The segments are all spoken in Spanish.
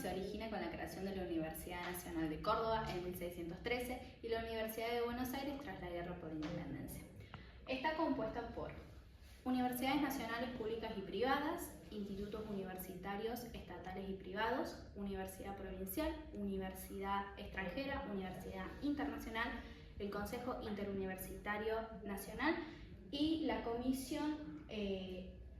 se origina con la creación de la Universidad Nacional de Córdoba en 1613 y la Universidad de Buenos Aires tras la Guerra por la Independencia. Está compuesta por universidades nacionales públicas y privadas, institutos universitarios estatales y privados, universidad provincial, universidad extranjera, universidad internacional, el Consejo Interuniversitario Nacional y la Comisión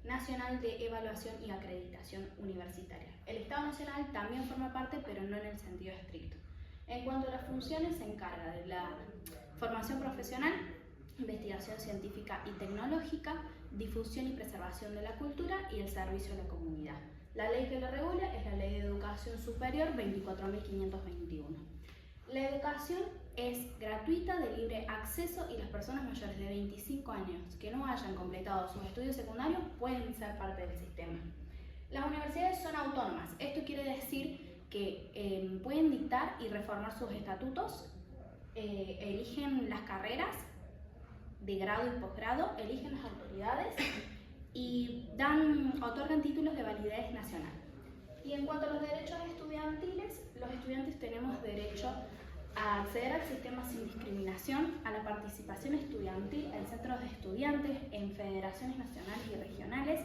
Nacional de Evaluación y Acreditación Universitaria. El Estado Nacional también forma parte, pero no en el sentido estricto. En cuanto a las funciones, se encarga de la formación profesional, investigación científica y tecnológica, difusión y preservación de la cultura y el servicio a la comunidad. La ley que lo regula es la Ley de Educación Superior 24.521. La educación es gratuita, de libre acceso y las personas mayores de 25 años que no hayan completado sus estudios secundarios pueden ser parte del sistema. Las universidades son autónomas. Esto quiere decir que pueden dictar y reformar sus estatutos, eligen las carreras de grado y posgrado, eligen las autoridades y otorgan títulos de validez nacional. Y en cuanto a los derechos estudiantiles, los estudiantes tenemos derecho a acceder al sistema sin discriminación, a la participación estudiantil en centros de estudiantes, en federaciones nacionales y regionales,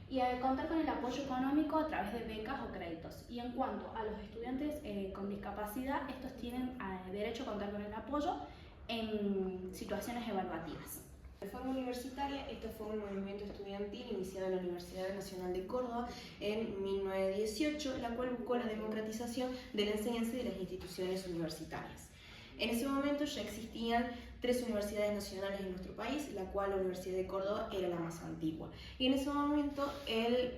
y a contar con el apoyo económico a través de becas o créditos. Y en cuanto a los estudiantes con discapacidad, estos tienen derecho a contar con el apoyo en situaciones evaluativas. La reforma universitaria, esto fue un movimiento estudiantil iniciado en la Universidad Nacional de Córdoba en 1918, la cual buscó la democratización de la enseñanza y de las instituciones universitarias. En ese momento ya existían 3 universidades nacionales en nuestro país, la cual la Universidad de Córdoba era la más antigua. Y en ese momento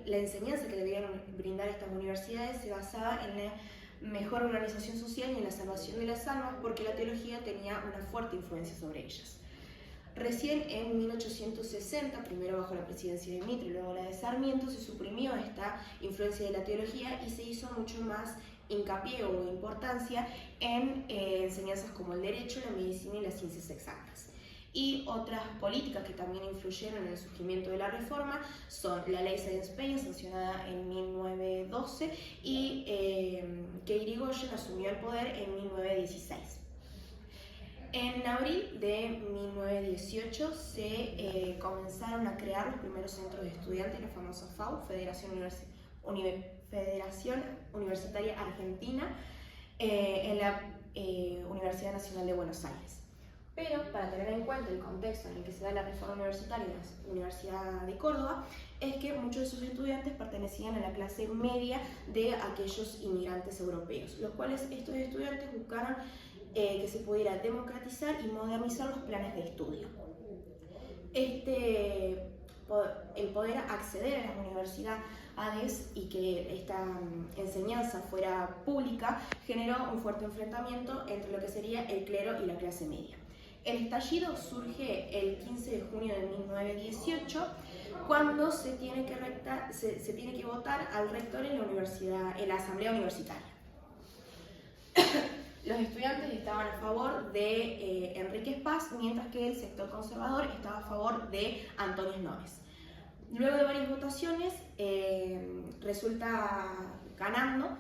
la enseñanza que debían brindar estas universidades se basaba en la mejor organización social y en la salvación de las almas, porque la teología tenía una fuerte influencia sobre ellas. Recién en 1860, primero bajo la presidencia de Mitre y luego la de Sarmiento, se suprimió esta influencia de la teología y se hizo mucho más hincapié o importancia en enseñanzas como el derecho, la medicina y las ciencias exactas. Y otras políticas que también influyeron en el surgimiento de la reforma son la Ley Sáenz-Peña, sancionada en 1912, y que Irigoyen asumió el poder en 1916. En abril de 1918 se comenzaron a crear los primeros centros de estudiantes, la famosa FAU, Federación Universitaria Argentina, en la Universidad Nacional de Buenos Aires. Pero para tener en cuenta el contexto en el que se da la reforma universitaria en la Universidad de Córdoba, es que muchos de sus estudiantes pertenecían a la clase media de aquellos inmigrantes europeos, los cuales estos estudiantes buscaron que se pudiera democratizar y modernizar los planes de estudio. El poder acceder a las universidades y que esta enseñanza fuera pública generó un fuerte enfrentamiento entre lo que sería el clero y la clase media. El estallido surge el 15 de junio de 1918, cuando se tiene que votar al rector en la asamblea universitaria. Los estudiantes estaban a favor de Enríquez Paz, mientras que el sector conservador estaba a favor de Antonio Nores. Luego de varias votaciones, resulta ganando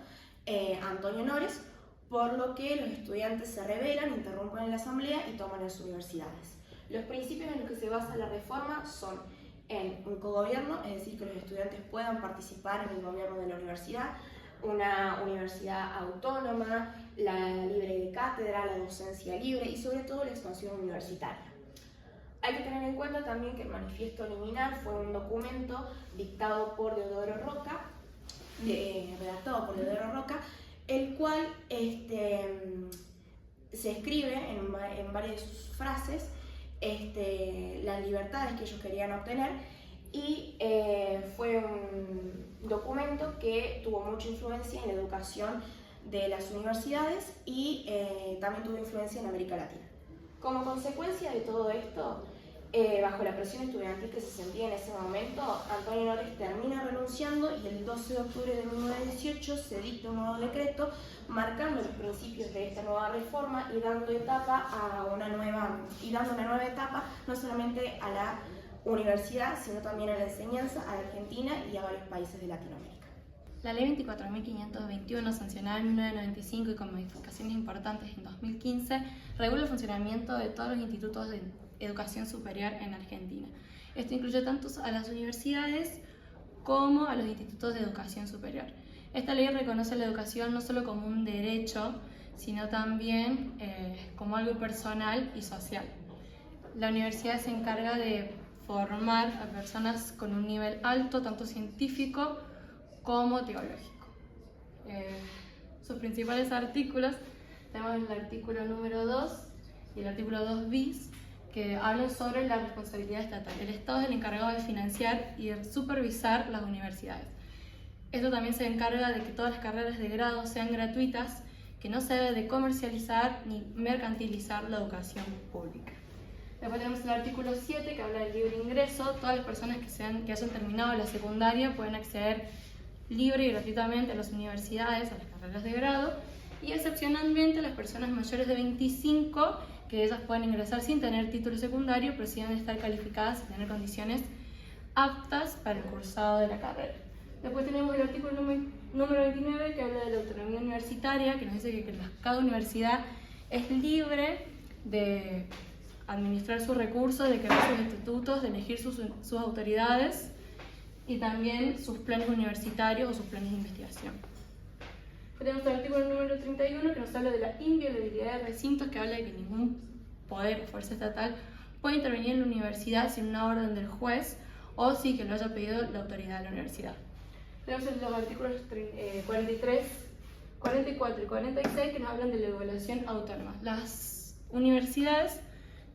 Antonio Nores, por lo que los estudiantes se rebelan, interrumpen la asamblea y toman las universidades. Los principios en los que se basa la reforma son en un cogobierno, es decir, que los estudiantes puedan participar en el gobierno de la universidad, una universidad autónoma, la libre de cátedra, la docencia libre y sobre todo la expansión universitaria. Hay que tener en cuenta también que el Manifiesto Liminal fue un documento dictado por Deodoro Roca, redactado por Deodoro Roca, el cual se escribe en varias de sus frases las libertades que ellos querían obtener, y fue un documento que tuvo mucha influencia en la educación de las universidades y también tuvo influencia en América Latina. Como consecuencia de todo esto, bajo la presión estudiantil que se sentía en ese momento, Antonio Nores termina renunciando y el 12 de octubre de 1918 se dicta un nuevo decreto marcando los principios de esta nueva reforma y dando una nueva etapa no solamente a la universidad, sino también a la enseñanza, a la Argentina y a varios países de Latinoamérica. La Ley 24.521, sancionada en 1995 y con modificaciones importantes en 2015, regula el funcionamiento de todos los institutos de educación superior en Argentina. Esto incluye tanto a las universidades como a los institutos de educación superior. Esta ley reconoce la educación no solo como un derecho, sino también como algo personal y social. La universidad se encarga de formar a personas con un nivel alto, tanto científico como teológico. Sus principales artículos, tenemos el artículo número 2 y el artículo 2 bis, que hablan sobre la responsabilidad estatal. El Estado es el encargado de financiar y de supervisar las universidades. Esto también se encarga de que todas las carreras de grado sean gratuitas, que no se debe de comercializar ni mercantilizar la educación pública. Después tenemos el artículo 7 que habla del libre ingreso. Todas las personas que hayan terminado la secundaria pueden acceder libre y gratuitamente a las universidades, a las carreras de grado, y excepcionalmente las personas mayores de 25, que ellas pueden ingresar sin tener título secundario, pero sí deben estar calificadas y tener condiciones aptas para el cursado de la carrera. Después tenemos el artículo número 29 que habla de la autonomía universitaria, que nos dice que cada universidad es libre de administrar sus recursos, de crear sus estatutos, de elegir sus autoridades y también sus planes universitarios o sus planes de investigación. Tenemos el artículo número 31 que nos habla de la inviolabilidad de recintos, que habla de que ningún poder o fuerza estatal puede intervenir en la universidad sin una orden del juez o si que lo haya pedido la autoridad de la universidad. Tenemos los artículos 43, 44 y 46 que nos hablan de la evaluación autónoma. Las universidades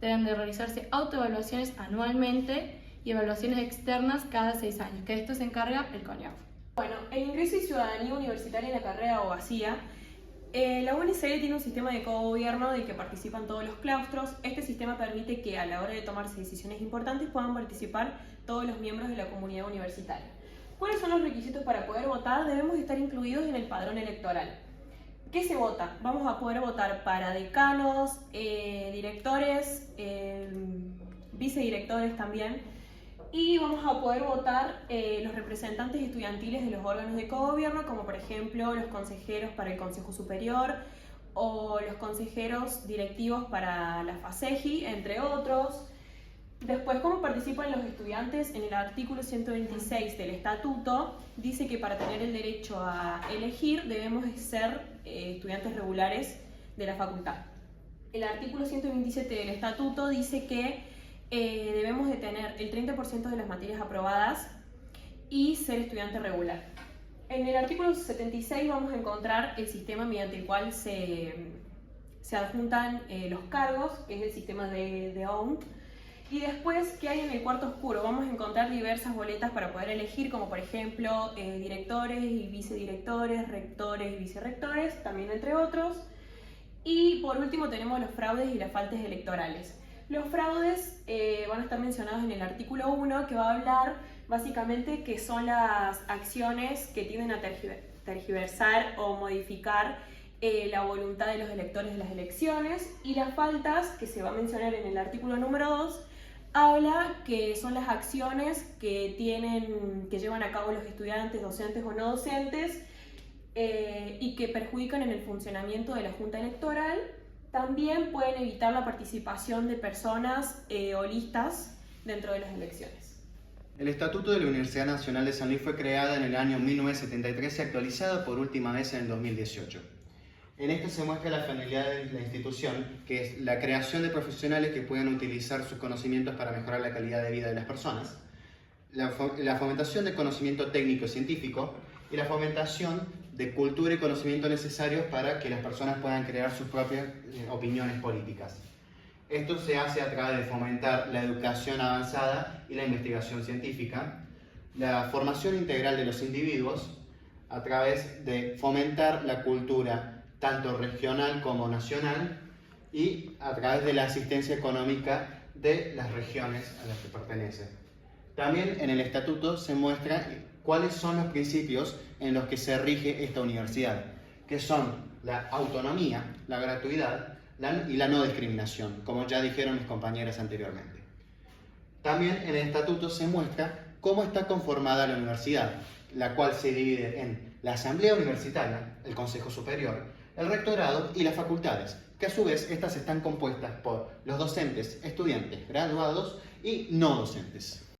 deben de realizarse autoevaluaciones anualmente y evaluaciones externas cada 6 años, que de esto se encarga el CONIAF. Bueno, el ingreso y ciudadanía universitaria en la carrera abogacía. La UNCD tiene un sistema de cogobierno del que participan todos los claustros. Este sistema permite que a la hora de tomarse decisiones importantes puedan participar todos los miembros de la comunidad universitaria. ¿Cuáles son los requisitos para poder votar? Debemos estar incluidos en el padrón electoral. ¿Qué se vota? Vamos a poder votar para decanos, directores, vicedirectores también, y vamos a poder votar los representantes estudiantiles de los órganos de cogobierno, como por ejemplo los consejeros para el Consejo Superior o los consejeros directivos para la FASEGI, entre otros. Después, ¿cómo participan los estudiantes? En el artículo 126 del estatuto dice que para tener el derecho a elegir debemos ser estudiantes regulares de la facultad. El artículo 127 del estatuto dice que debemos de tener el 30% de las materias aprobadas y ser estudiante regular. En el artículo 76 vamos a encontrar el sistema mediante el cual se adjuntan los cargos, que es el sistema de OUNT. Y después, ¿qué hay en el cuarto oscuro? Vamos a encontrar diversas boletas para poder elegir, como por ejemplo directores y vicedirectores, rectores y vicerrectores, también entre otros. Y por último tenemos los fraudes y las faltas electorales. Los fraudes van a estar mencionados en el artículo 1, que va a hablar básicamente que son las acciones que tienden a tergiversar o modificar la voluntad de los electores de las elecciones, y las faltas, que se va a mencionar en el artículo número 2, habla que son las acciones que llevan a cabo los estudiantes, docentes o no docentes, y que perjudican en el funcionamiento de la Junta Electoral. También pueden evitar la participación de personas o listas dentro de las elecciones. El Estatuto de la Universidad Nacional de San Luis fue creado en el año 1973 y actualizado por última vez en el 2018. En esto se muestra la finalidad de la institución, que es la creación de profesionales que puedan utilizar sus conocimientos para mejorar la calidad de vida de las personas, la fomentación de conocimiento técnico y científico y la fomentación de cultura y conocimiento necesarios para que las personas puedan crear sus propias opiniones políticas. Esto se hace a través de fomentar la educación avanzada y la investigación científica, la formación integral de los individuos, a través de fomentar la cultura tanto regional como nacional, y a través de la asistencia económica de las regiones a las que pertenece. También en el estatuto se muestra cuáles son los principios en los que se rige esta universidad, que son la autonomía, la gratuidad y la no discriminación, como ya dijeron mis compañeras anteriormente. También en el estatuto se muestra cómo está conformada la universidad, la cual se divide en la Asamblea Universitaria, el Consejo Superior, el Rectorado y las facultades, que a su vez estas están compuestas por los docentes, estudiantes, graduados y no docentes.